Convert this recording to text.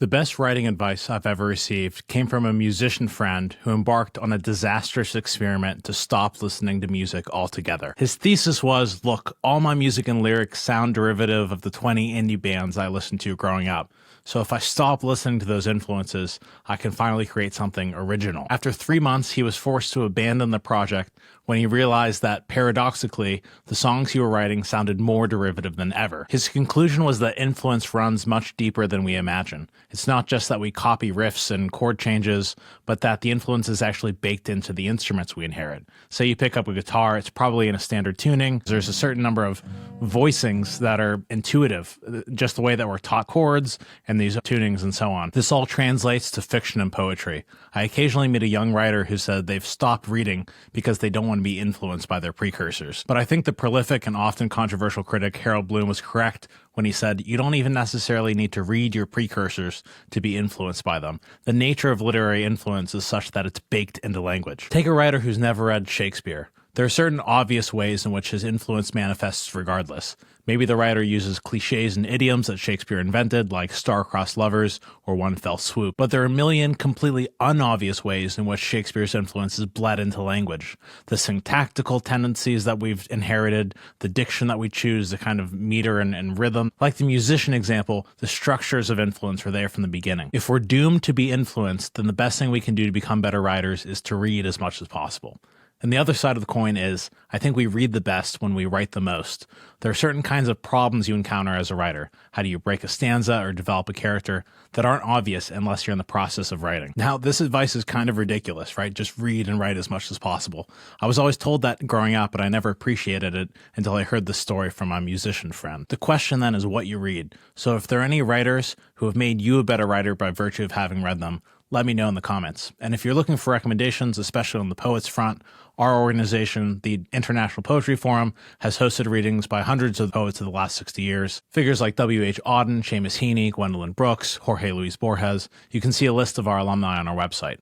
The best writing advice I've ever received came from a musician friend who embarked on a disastrous experiment to stop listening to music altogether. His thesis was, look, all my music and lyrics sound derivative of the 20 indie bands I listened to growing up. So if I stop listening to those influences, I can finally create something original. After 3 months, he was forced to abandon the project when he realized that, paradoxically, the songs he was writing sounded more derivative than ever. His conclusion was that influence runs much deeper than we imagine. It's not just that we copy riffs and chord changes, but that the influence is actually baked into the instruments we inherit. Say you pick up a guitar, it's probably in a standard tuning. There's a certain number of voicings that are intuitive, just the way that we're taught chords and these tunings and so on. This all translates to fiction and poetry. I occasionally meet a young writer who said they've stopped reading because they don't want to be influenced by their precursors. But I think the prolific and often controversial critic Harold Bloom was correct when he said, you don't even necessarily need to read your precursors to be influenced by them. The nature of literary influence is such that it's baked into language. Take a writer who's never read Shakespeare. There are certain obvious ways in which his influence manifests regardless. Maybe the writer uses cliches and idioms that Shakespeare invented, like star-crossed lovers or one fell swoop. But there are a million completely unobvious ways in which Shakespeare's influence is bled into language. The syntactical tendencies that we've inherited, the diction that we choose, the kind of meter and rhythm. Like the musician example, the structures of influence were there from the beginning. If we're doomed to be influenced, then the best thing we can do to become better writers is to read as much as possible. And the other side of the coin is, I think we read the best when we write the most. There are certain kinds of problems you encounter as a writer. How do you break a stanza or develop a character that aren't obvious unless you're in the process of writing? Now, this advice is kind of ridiculous, right? Just read and write as much as possible. I was always told that growing up, but I never appreciated it until I heard this story from my musician friend. The question then is what you read. So if there are any writers who have made you a better writer by virtue of having read them, let me know in the comments. And if you're looking for recommendations, especially on the poets front, our organization, the International Poetry Forum, has hosted readings by hundreds of poets of the last 60 years. Figures like W.H. Auden, Seamus Heaney, Gwendolyn Brooks, Jorge Luis Borges. You can see a list of our alumni on our website.